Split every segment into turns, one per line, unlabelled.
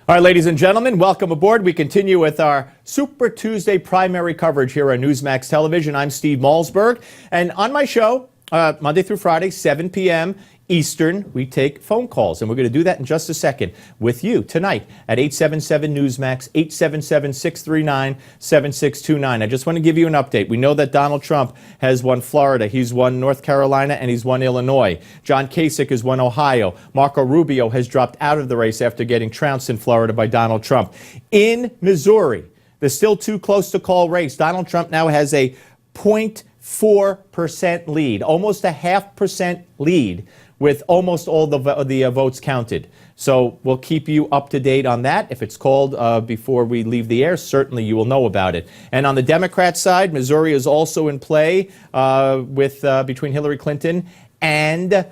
All right, ladies and gentlemen, welcome aboard. We continue with our Super Tuesday primary coverage here on Newsmax Television. I'm Steve Malzberg, and on my show, Monday through Friday, 7 p.m. Eastern, we take phone calls, and we're going to do that in just a second with you tonight at 877-NEWSMAX, 877-639-7629. I just want to give you an update. We know that Donald Trump has won Florida, he's won North Carolina, and he's won Illinois. John Kasich has won Ohio. Marco Rubio has dropped out of the race after getting trounced in Florida by Donald Trump. In Missouri, the still too close to call race, Donald Trump now has a 0.4% lead, almost a 0.5% lead, with almost all the votes counted. So we'll keep you up to date on that. If it's called before we leave the air, certainly you will know about it. And on the Democrat side, Missouri is also in play between Hillary Clinton and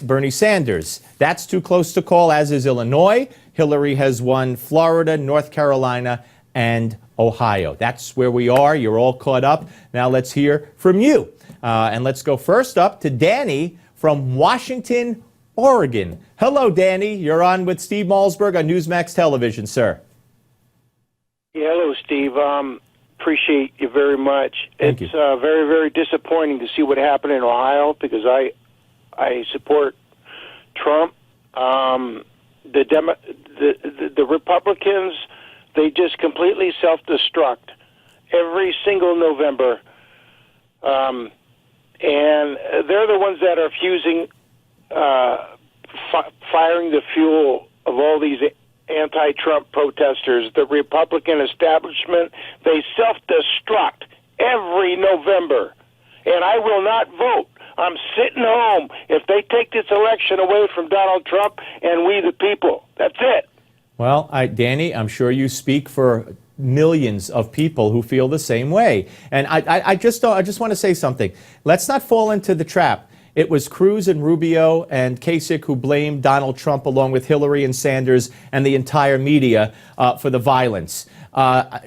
Bernie Sanders. That's too close to call, as is Illinois. Hillary has won Florida, North Carolina, and Ohio. That's where we are. You're all caught up. Now let's hear from you. And let's go first up to Danny from Washington, Oregon. Hello, Danny. You're on with Steve Malzberg on Newsmax Television, sir.
Yeah, hello, Steve. Appreciate you very much.
Thank you.
It's very, very disappointing to see what happened in Ohio because I support Trump. The Republicans, they just completely self-destruct every single November. And they're the ones that are fusing, firing the fuel of all these anti-Trump protesters. The Republican establishment, they self-destruct every November. And I will not vote. I'm sitting home if they take this election away from Donald Trump and we the people. That's it.
Well, Danny, I'm sure you speak for millions of people who feel the same way. And I just want to say something. Let's not fall into the trap. It was Cruz and Rubio and Kasich who blamed Donald Trump along with Hillary and Sanders and the entire media for the violence.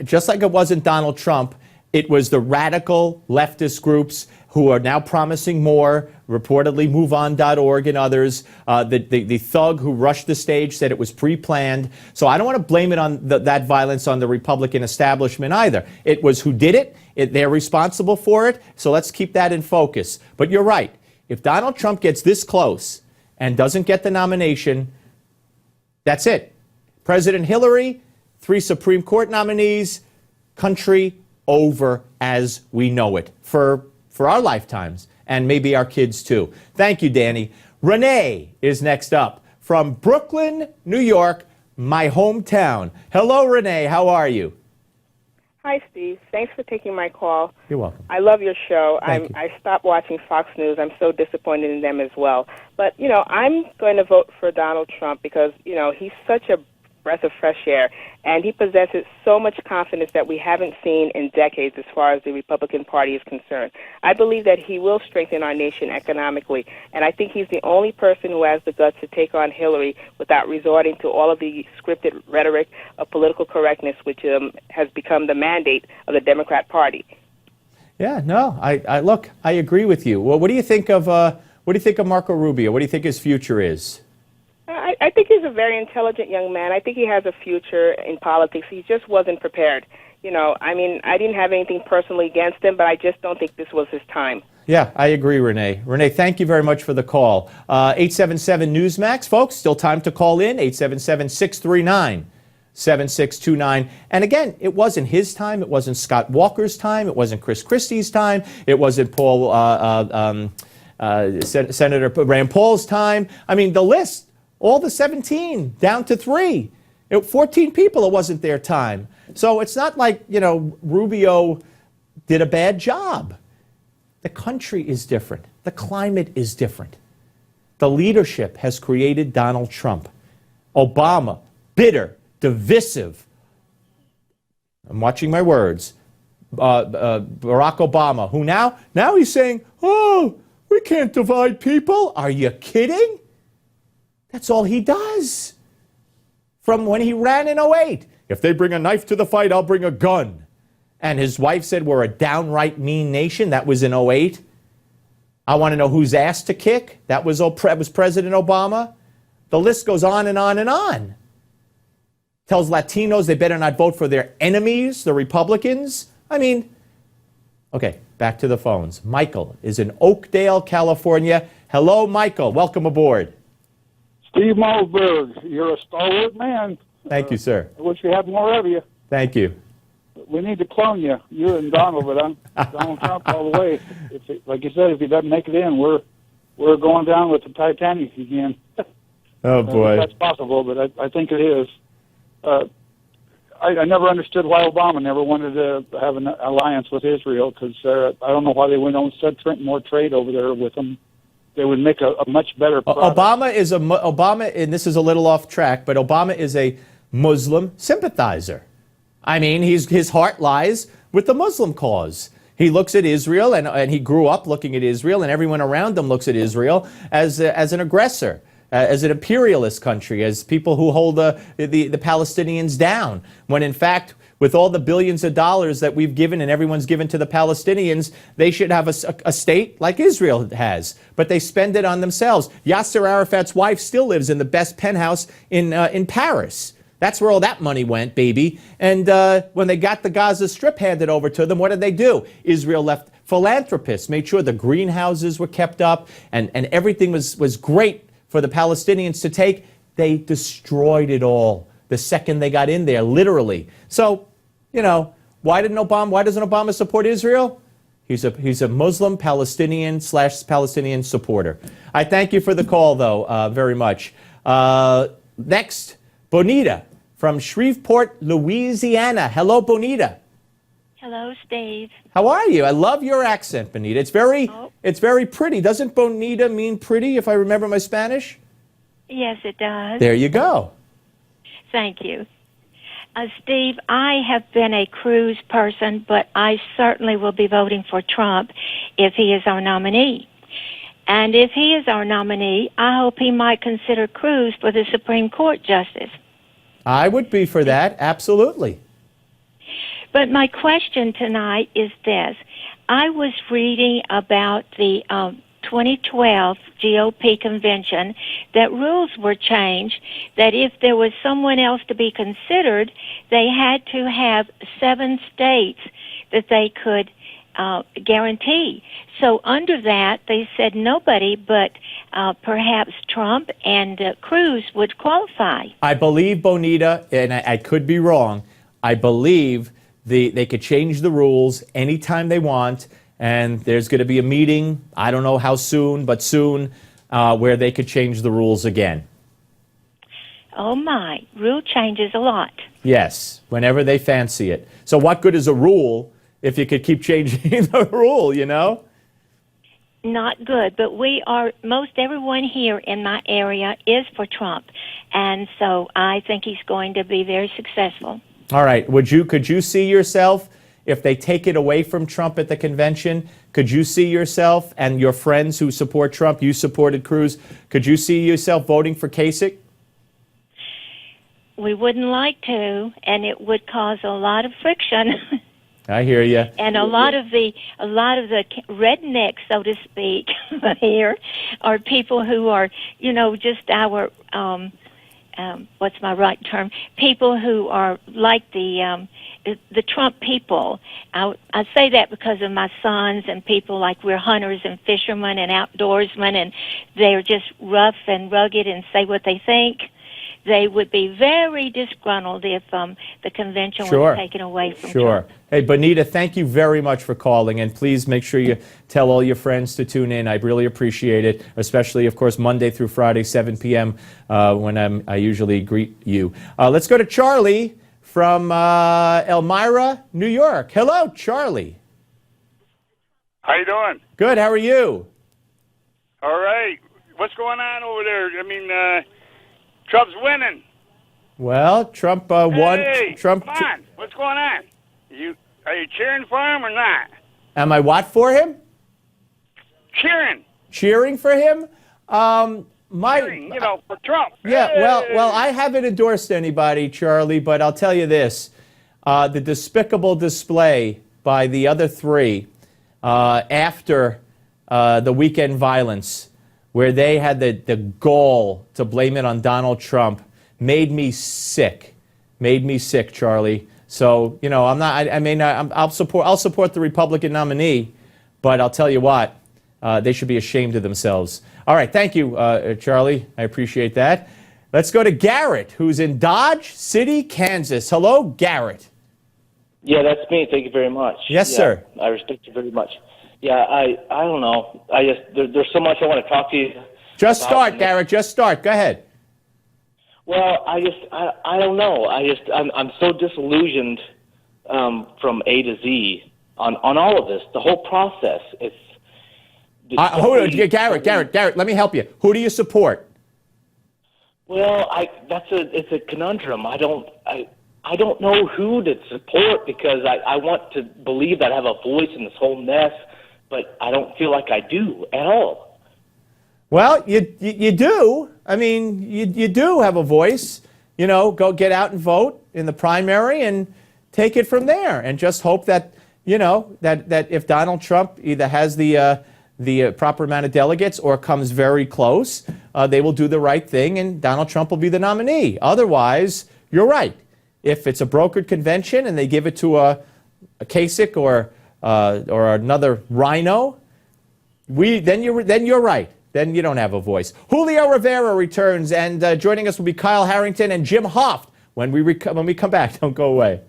Just like it wasn't Donald Trump, it was the radical leftist groups who are now promising more, reportedly MoveOn.org and others. The thug who rushed the stage said it was pre-planned. So I don't want to blame it on that violence on the Republican establishment either. It was who did it. They're responsible for it. So let's keep that in focus. But you're right. If Donald Trump gets this close and doesn't get the nomination, that's it. President Hillary, 3 Supreme Court nominees, country over as we know it for our lifetimes, and maybe our kids too. Thank you, Danny. Renee is next up from Brooklyn, New York, my hometown. Hello, Renee. How are you?
Hi, Steve. Thanks for taking my call.
You're welcome.
I love your show.
Thank you.
I stopped watching Fox News. I'm so disappointed in them as well. But, I'm going to vote for Donald Trump because, he's such a breath of fresh air, and he possesses so much confidence that we haven't seen in decades as far as the Republican Party is concerned. I believe that he will strengthen our nation economically, and I think he's the only person who has the guts to take on Hillary without resorting to all of the scripted rhetoric of political correctness, which has become the mandate of the Democrat Party.
Yeah, no, I agree with you. Well, what do you think of Marco Rubio? What do you think his future is?
I think he's a very intelligent young man. I think he has a future in politics. He just wasn't prepared. I didn't have anything personally against him, but I just don't think this was his time.
Yeah, I agree, Renee. Renee, thank you very much for the call. 877-NEWSMAX, folks, still time to call in, 877-639-7629. And again, it wasn't his time. It wasn't Scott Walker's time. It wasn't Chris Christie's time. It wasn't Senator Rand Paul's time. I mean, the list, all the 17 down to 3. 14 people, it wasn't their time. So it's not like, Rubio did a bad job. The country is different. The climate is different. The leadership has created Donald Trump. Obama, bitter, divisive. I'm watching my words. Barack Obama, who now he's saying, oh, we can't divide people. Are you kidding? That's all he does. From when he ran in 08. If they bring a knife to the fight, I'll bring a gun. And his wife said we're a downright mean nation. That was in 08. I want to know whose ass to kick. That was President Obama. The list goes on and on and on. tells Latinos they better not vote for their enemies, the Republicans. I mean, okay, back to the phones. Michael is in Oakdale, California. Hello, Michael. Welcome aboard.
Steve Malzberg, you're a stalwart man.
Thank you, sir.
I wish we had more of you.
Thank you.
We need to clone you, you and Donald, but I'm Donald Trump all the way. Like you said, if he doesn't make it in, we're going down with the Titanic again.
Oh, boy.
That's possible, but I think it is. I never understood why Obama never wanted to have an alliance with Israel, because I don't know why they went on and said more trade over there with them. They would make a much better product.
Obama, and this is a little off track, but Obama is a Muslim sympathizer. I mean, his heart lies with the Muslim cause. He looks at Israel, and he grew up looking at Israel, and everyone around him looks at Israel as an aggressor, as an imperialist country, as people who hold the Palestinians down, when in fact, with all the billions of dollars that we've given and everyone's given to the Palestinians, they should have a state like Israel has. But they spend it on themselves. Yasser Arafat's wife still lives in the best penthouse in Paris. That's where all that money went, baby. And when they got the Gaza Strip handed over to them, what did they do? Israel left philanthropists, made sure the greenhouses were kept up, and everything was great for the Palestinians to take. They destroyed it all the second they got in there, literally. So, you know, why doesn't Obama support Israel? He's a Muslim Palestinian/Palestinian supporter. I thank you for the call, though, very much. Next, Bonita from Shreveport, Louisiana. Hello, Bonita.
Hello, Steve.
How are you? I love your accent, Bonita. It's very pretty. Doesn't Bonita mean pretty, if I remember my Spanish?
Yes, it does.
There you go.
Thank you. Steve, I have been a Cruz person, but I certainly will be voting for Trump if he is our nominee. And if he is our nominee, I hope he might consider Cruz for the Supreme Court justice.
I would be for that, absolutely.
But my question tonight is this. I was reading about the 2012 GOP convention that rules were changed, that if there was someone else to be considered, they had to have 7 states that they could guarantee. So under that, they said nobody but perhaps Trump and Cruz would qualify.
I believe, Bonita, and I could be wrong, I believe they could change the rules anytime they want, and there's going to be a meeting, I don't know how soon, but soon, where they could change the rules again.
Oh my, rule changes a lot.
Yes, whenever they fancy it. So what good is a rule if you could keep changing the rule, you know?
Not good, but most everyone here in my area is for Trump, and so I think he's going to be very successful.
All right, could you see yourself, if they take it away from Trump at the convention, could you see yourself and your friends who support Trump, you supported Cruz, could you see yourself voting for Kasich?
We wouldn't like to, and it would cause a lot of friction.
I hear you.
And a lot of the rednecks, so to speak, here are people who are, just our what's my right term? People who are like the Trump people. I say that because of my sons and people like we're hunters and fishermen and outdoorsmen, and they're just rough and rugged and say what they think. They would be very disgruntled if the convention was taken away from Trump.
Hey, Bonita, thank you very much for calling, and please make sure you tell all your friends to tune in. I really appreciate it, especially, of course, Monday through Friday, 7 p.m., when I usually greet you. Let's go to Charlie from Elmira, New York. Hello, Charlie.
How you doing?
Good. How are you?
All right. What's going on over there? I mean, Trump's winning.
Well, Trump won.
Hey,
Trump.
Come on. What's going on? Are you cheering for him or not?
Am I what for him?
Cheering.
Cheering for him?
Cheering, for Trump.
Yeah.
Hey.
Well, I haven't endorsed anybody, Charlie, but I'll tell you this: the despicable display by the other three after the weekend violence, where they had the gall to blame it on Donald Trump, made me sick. made me sick, Charlie. So, you know, I'm not, I may not, I'll support the Republican nominee, but I'll tell you what, they should be ashamed of themselves. All right, thank you, Charlie. I appreciate that. Let's go to Garrett, who's in Dodge City, Kansas. Hello, Garrett.
Yeah, that's me. Thank you very much.
Yes,
yeah,
sir.
I respect you very much. Yeah, I don't know. I just there's so much I want to talk to you.
Just
about.
start, Garrett. Just start. Go ahead.
Well, I don't know. I'm so disillusioned from A to Z on all of this. The whole process.
Garrett, let me help you. Who do you support?
Well, it's a conundrum. I don't know who to support because I want to believe that I have a voice in this whole mess, but I don't feel like I do at all.
Well, you do. I mean, you do have a voice. You know, go get out and vote in the primary and take it from there, and just hope that, you know, that if Donald Trump either has the proper amount of delegates or comes very close, they will do the right thing and Donald Trump will be the nominee. Otherwise, you're right. If it's a brokered convention and they give it to a Kasich or another rhino, then you're right. Then you don't have a voice. Julio Rivera returns, and joining us will be Kyle Harrington and Jim Hoft when we come back. Don't go away.